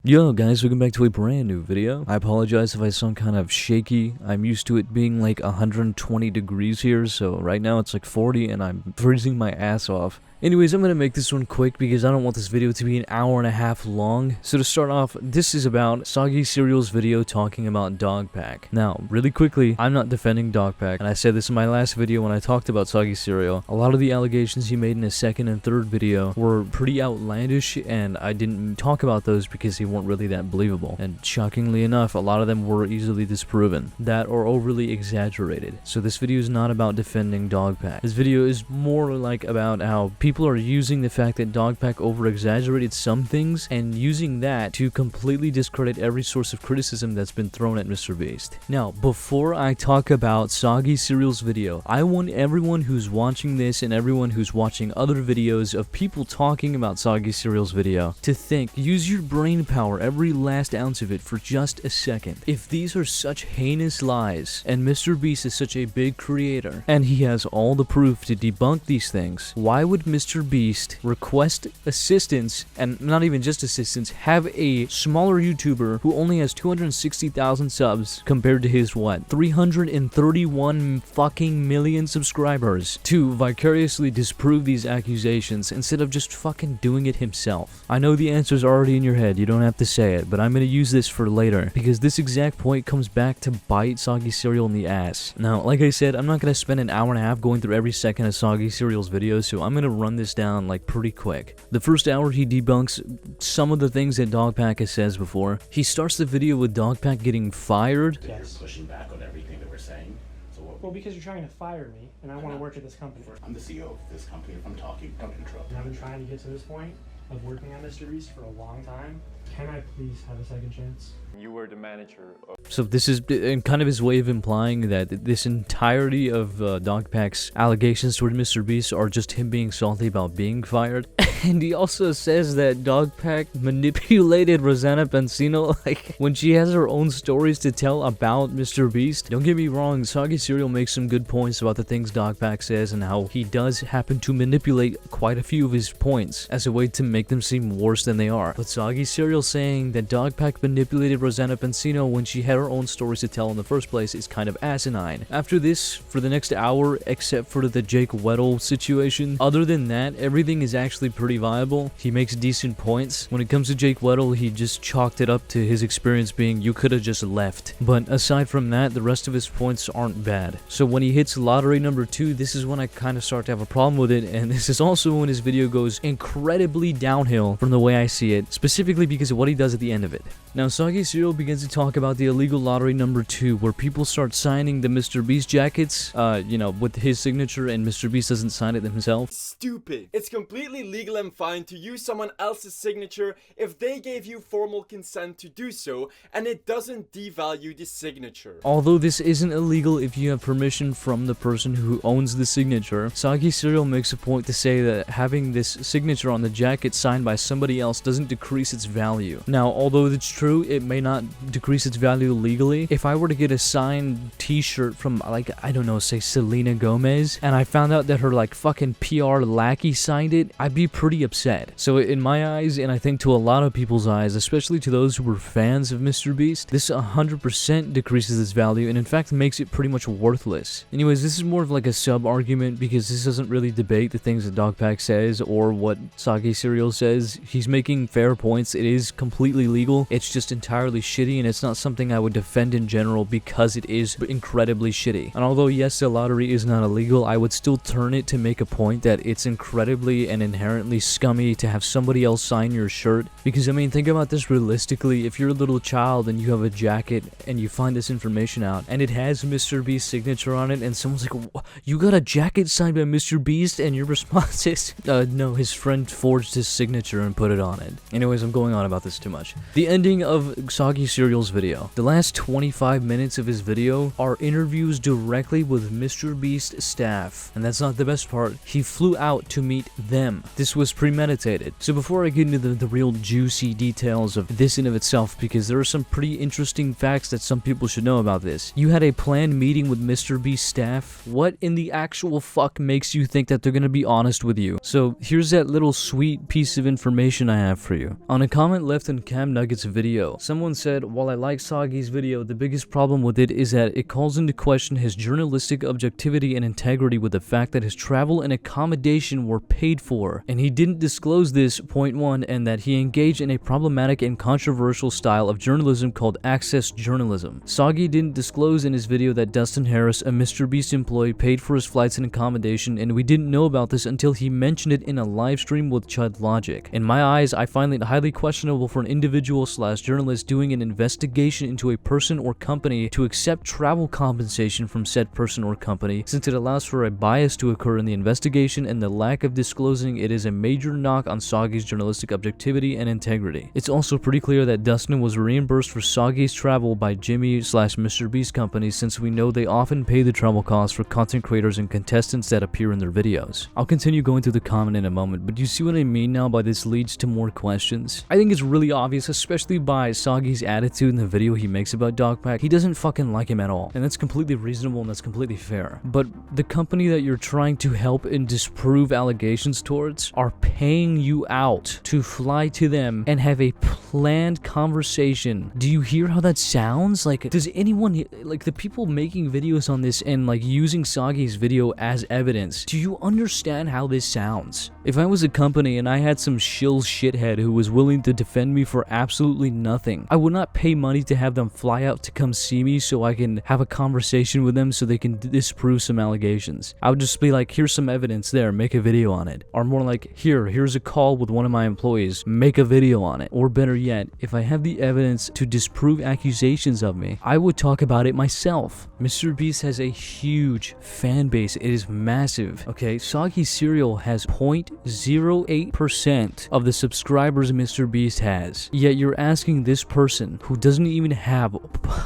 Yo guys, welcome back to a brand new video. I apologize if I sound kind of shaky. I'm used to it being like 120 degrees here, so right now it's like 40 and I'm freezing my ass off. Anyways, I'm gonna make this one quick because I don't want this video to be an hour and a half long. So to start off, this is about Soggy Cereal's video talking about dogpack. Now, really quickly, I'm not defending dogpack, and I said this in my last video when I talked about Soggy Cereal. A lot of the allegations he made in his second and third video were pretty outlandish, and I didn't talk about those because they weren't really that believable. And shockingly enough, a lot of them were easily disproven, that or overly exaggerated. So this video is not about defending dogpack. This video is more like about how people are using the fact that dogpack over-exaggerated some things and using that to completely discredit every source of criticism that's been thrown at Mr. Beast. Now, before I talk about Soggy Cereal's video, I want everyone who's watching this and everyone who's watching other videos of people talking about Soggy Cereal's video to think, use your brain power, every last ounce of it, for just a second. If these are such heinous lies, and Mr. Beast is such a big creator, and he has all the proof to debunk these things, why would Mr. Beast request assistance, and not even just assistance, have a smaller YouTuber who only has 260,000 subs compared to his, what, 331 fucking million subscribers, to vicariously disprove these accusations instead of just fucking doing it himself? I know the answer's already in your head, you don't have to say it, but I'm gonna use this for later, because this exact point comes back to bite Soggy Cereal in the ass. Now, like I said, I'm not gonna spend an hour and a half going through every second of Soggy Cereal's videos, so I'm gonna run this down like pretty quick. The first hour he debunks some of the things that Dogpack has said before. He starts the video with Dogpack getting fired. Yes. You're pushing back on everything that we're saying. So what? Well, because you're trying to fire me, and I want to work at this company. I'm the CEO of this company. If I'm talking, don't interrupt. And I've been trying to get to this point of working on Mr. Beast for a long time. Can I please have a second chance? You were the manager of... So this is kind of his way of implying that this entirety of Dogpack's allegations toward Mr. Beast are just him being salty about being fired. And he also says that Dogpack manipulated Rosanna Pansino, like, when she has her own stories to tell about Mr. Beast. Don't get me wrong, Soggy Cereal makes some good points about the things Dogpack says and how he does happen to manipulate quite a few of his points as a way to make them seem worse than they are. But Soggy Cereal saying that Dogpack manipulated Rosanna Pansino when she had her own stories to tell in the first place is kind of asinine. After this, for the next hour, except for the Jake Weddle situation, other than that, everything is actually pretty viable. He makes decent points. When it comes to Jake Weddle, he just chalked it up to his experience being, you could have just left. But aside from that, the rest of his points aren't bad. So when he hits lottery number 2, this is when I kind of start to have a problem with it, and this is also when his video goes incredibly downhill from the way I see it, specifically because of what he does at the end of it. Now, Soggy Cereal begins to talk about the illegal lottery number 2, where people start signing the Mr. Beast jackets, you know, with his signature, and Mr. Beast doesn't sign it himself. Stupid. It's completely legal and fine to use someone else's signature if they gave you formal consent to do so, and it doesn't devalue the signature. Although this isn't illegal if you have permission from the person who owns the signature, Soggy Cereal makes a point to say that having this signature on the jacket signed by somebody else doesn't decrease its value. Now, although it's true, it may not decrease its value legally. If I were to get a signed t-shirt from, like, I don't know, say Selena Gomez, and I found out that her, like, fucking PR lackey signed it, I'd be pretty upset. So in my eyes, and I think to a lot of people's eyes, especially to those who were fans of Mr. Beast, this 100% decreases its value, and in fact makes it pretty much worthless. Anyways, this is more of like a sub-argument because this doesn't really debate the things that Dogpack says or what Soggy Cereal says. He's making fair points. It is completely legal. It's just entirely shitty, and it's not something I would defend in general because it is incredibly shitty. And although yes, the lottery is not illegal, I would still turn it to make a point that it's incredibly and inherently scummy to have somebody else sign your shirt. Because I mean, think about this realistically. If you're a little child and you have a jacket and you find this information out and it has Mr. Beast's signature on it, and someone's like, you got a jacket signed by Mr. Beast? And your response is, no, his friend forged his signature and put it on it. Anyways, I'm going on about this too much. The ending of Soggy Cereal's video. The last 25 minutes of his video are interviews directly with Mr. Beast's staff. And that's not the best part. He flew out to meet them. This was premeditated. So before I get into the real juicy details of this in of itself, because there are some pretty interesting facts that some people should know about this. You had a planned meeting with Mr. Beast's staff? What in the actual fuck makes you think that they're gonna be honest with you? So here's that little sweet piece of information I have for you. On a comment left in Cam Nugget's video. Someone said, while I like Soggy's video, the biggest problem with it is that it calls into question his journalistic objectivity and integrity with the fact that his travel and accommodation were paid for, and he didn't disclose this, point one, and that he engaged in a problematic and controversial style of journalism called access journalism. Soggy didn't disclose in his video that Dustin Harris, a MrBeast employee, paid for his flights and accommodation, and we didn't know about this until he mentioned it in a live stream with Chud Logic. In my eyes, I find it highly questionable for an individual/journalist doing an investigation into a person or company to accept travel compensation from said person or company, since it allows for a bias to occur in the investigation, and the lack of disclosing it is a major knock on Soggy's journalistic objectivity and integrity. It's also pretty clear that Dustin was reimbursed for Soggy's travel by Jimmy/MrBeast companies, since we know they often pay the travel costs for content creators and contestants that appear in their videos. I'll continue going through the comment in a moment, but do you see what I mean now by this leads to more questions? I think it's really obvious, especially by Soggy's attitude in the video he makes about dogpack. He doesn't fucking like him at all, and that's completely reasonable and that's completely fair. But the company that you're trying to help and disprove allegations towards are paying you out to fly to them and have a planned conversation. Do you hear how that sounds? Like, does anyone, like the people making videos on this and like using Soggy's video as evidence, do you understand how this sounds? If I was a company and I had some shill shithead who was willing to defend me for absolutely nothing, I would not pay money to have them fly out to come see me so I can have a conversation with them so they can disprove some allegations. I would just be like, here's some evidence there, make a video on it. Or more like, here's a call with one of my employees, make a video on it. Or better yet, if I have the evidence to disprove accusations of me, I would talk about it myself. MrBeast has a huge fan base. It is massive. Okay, Soggy Cereal has 0.08% of the subscribers MrBeast has. Yet you're asking this person who doesn't even have,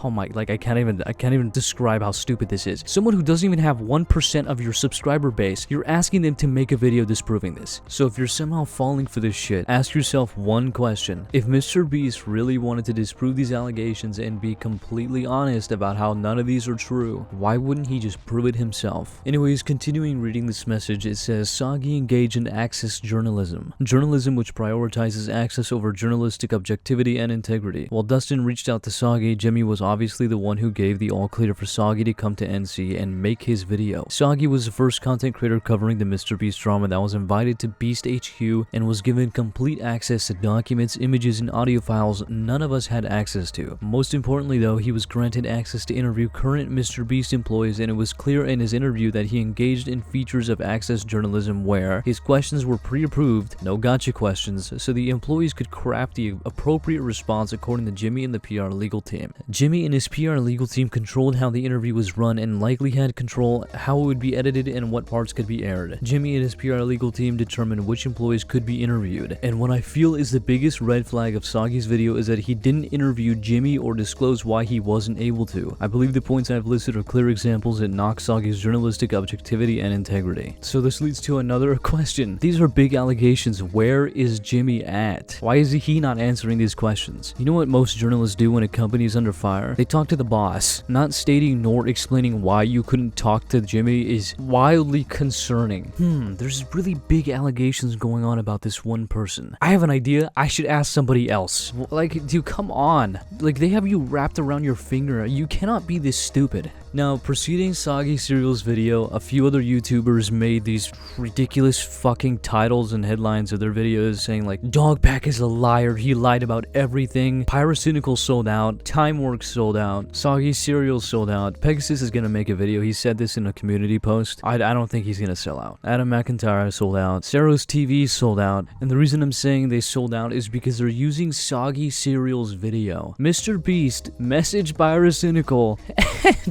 oh my, like I can't even describe how stupid this is. Someone who doesn't even have 1% of your subscriber base, you're asking them to make a video disproving this. So if you're somehow falling for this shit, ask yourself one question. If MrBeast really wanted to disprove these allegations and be completely honest about how none of these are true, why wouldn't he just prove it himself? Anyways, continuing reading this message, it says, Soggy engaged in access journalism. Journalism which prioritizes access over journalistic objectivity and integrity. While Dustin reached out to Soggy, Jimmy was obviously the one who gave the all clear for Soggy to come to NC and make his video. Soggy was the first content creator covering the MrBeast drama that was invited to Beast HQ and was given complete access to documents, images, and audio files none of us had access to. Most importantly though, he was granted access to interview current MrBeast employees, and it was clear in his interview that he engaged in features of access journalism where his questions were pre-approved, no gotcha questions, so the employees could craft the appropriate response according to Jimmy and the PR legal team. Jimmy and his PR legal team controlled how the interview was run and likely had control how it would be edited and what parts could be aired. Jimmy and his PR legal team determined which employees could be interviewed, and what I feel is the biggest red flag of Soggy's video is that he didn't interview Jimmy or disclose why he wasn't able to. I believe the points I've listed are clear examples that knock Soggy's journalistic objectivity and integrity. So this leads to another question. These are big allegations. Where is Jimmy at? Why is he not answering these questions? You know what most journalists do when a company is under fire? They talk to the boss. Not stating nor explaining why you couldn't talk to Jimmy is wildly concerning. There's really big allegations going on about this one person. I have an idea. I should ask somebody else. Like, dude, come on. Like, they have you wrapped around your finger. You cannot be this stupid. Now, preceding Soggy Cereal's video, a few other YouTubers made these ridiculous fucking titles and headlines of their videos saying like, Dogpack is a liar, he lied about everything, Pyrocynical sold out, Timeworks sold out, Soggy Cereal sold out, Pegasus is gonna make a video, he said this in a community post, I don't think he's gonna sell out, Adam McIntyre sold out, Saros TV sold out, and the reason I'm saying they sold out is because they're using Soggy Cereal's video. MrBeast messaged Pyrocynical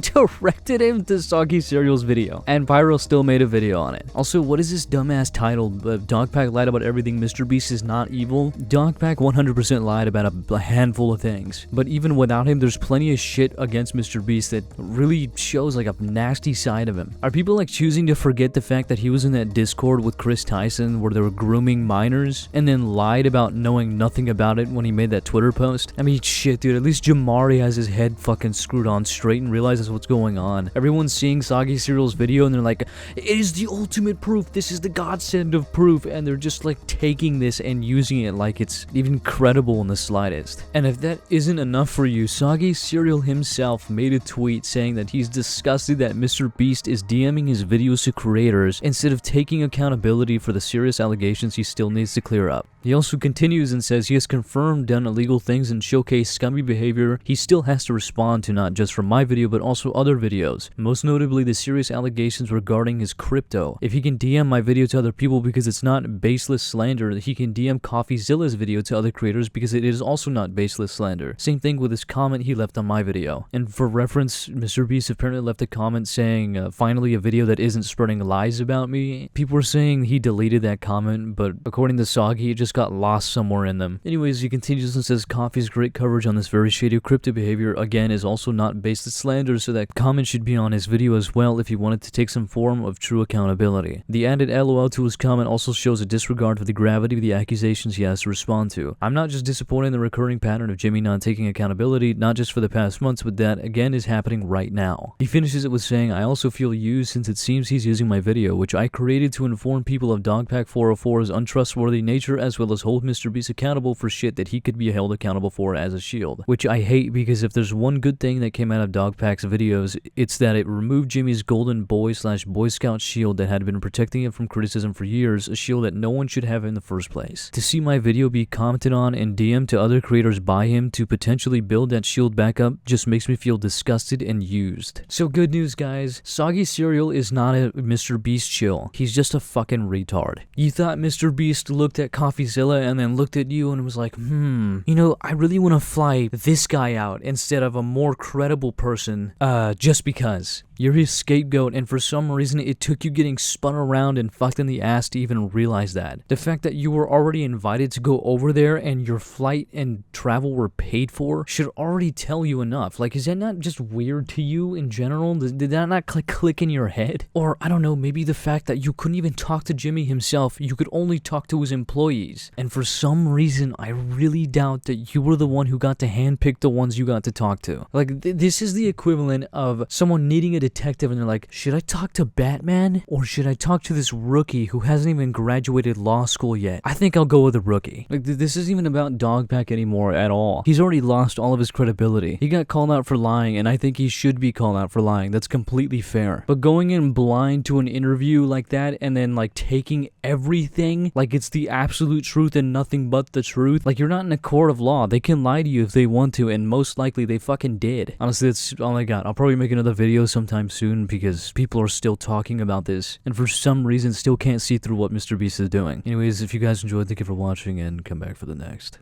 directed him to Soggy Cereal's video, and Pyro still made a video on it. Also, what is this dumbass title? Dogpack lied about everything, MrBeast is not evil? Dogpack 100% lied about a handful of things, but even without him, there's plenty of shit against MrBeast that really shows like a nasty side of him. Are people like choosing to forget the fact that he was in that Discord with Chris Tyson where they were grooming minors, and then lied about knowing nothing about it when he made that Twitter post? I mean, shit, dude, at least Jamari has his head fucking screwed on straight and realizes what's going going on. Everyone's seeing Soggy Cereal's video and they're like, it is the ultimate proof, this is the godsend of proof, and they're just like taking this and using it like it's even credible in the slightest. And if that isn't enough for you, Soggy Cereal himself made a tweet saying that he's disgusted that Mr. Beast is DMing his videos to creators instead of taking accountability for the serious allegations he still needs to clear up. He also continues and says he has confirmed done illegal things and showcased scummy behavior he still has to respond to, not just from my video but also other videos, most notably the serious allegations regarding his crypto. If he can DM my video to other people because it's not baseless slander, he can DM CoffeeZilla's video to other creators because it is also not baseless slander. Same thing with his comment he left on my video. And for reference, Mr. Beast apparently left a comment saying, finally a video that isn't spreading lies about me. People were saying he deleted that comment, but according to Soggy, it just got lost somewhere in them. Anyways, he continues and says Coffee's great coverage on this very shady crypto behavior again is also not baseless slander, so that comment should be on his video as well if he wanted to take some form of true accountability. The added LOL to his comment also shows a disregard for the gravity of the accusations he has to respond to. I'm not just disappointed in the recurring pattern of Jimmy not taking accountability, not just for the past months, but that again is happening right now. He finishes it with saying, I also feel used since it seems he's using my video, which I created to inform people of dogpack 404's untrustworthy nature as well as hold Mr. Beast accountable for shit that he could be held accountable for as a shield. Which I hate, because if there's one good thing that came out of dogpack's videos, it's that it removed Jimmy's golden boy/Boy Scout shield that had been protecting him from criticism for years, a shield that no one should have in the first place. To see my video be commented on and DM'd to other creators by him to potentially build that shield back up just makes me feel disgusted and used. So good news, guys. Soggy Cereal is not a Mr. Beast chill. He's just a fucking retard. You thought Mr. Beast looked at CoffeeZilla and then looked at you and was like, you know, I really want to fly this guy out instead of a more credible person, just because. You're his scapegoat, and for some reason it took you getting spun around and fucked in the ass to even realize that. The fact that you were already invited to go over there and your flight and travel were paid for should already tell you enough. Like, is that not just weird to you in general? Did that not click in your head? Or, I don't know, maybe the fact that you couldn't even talk to Jimmy himself, you could only talk to his employees. And for some reason, I really doubt that you were the one who got to handpick the ones you got to talk to. Like, this is the equivalent of someone needing a detective and they're like, should I talk to Batman or should I talk to this rookie who hasn't even graduated law school yet? I think I'll go with the rookie. Like, this isn't even about dogpack anymore at all. He's already lost all of his credibility. He got called out for lying, and I think he should be called out for lying. That's completely fair. But going in blind to an interview like that and then like taking everything like it's the absolute truth and nothing but the truth, like, you're not in a court of law. They can lie to you if they want to, and most likely they fucking did. Honestly, that's all I got. I'll probably make another video sometime soon because people are still talking about this and for some reason still can't see through what Mr. Beast is doing. Anyways, if you guys enjoyed, thank you for watching and come back for the next.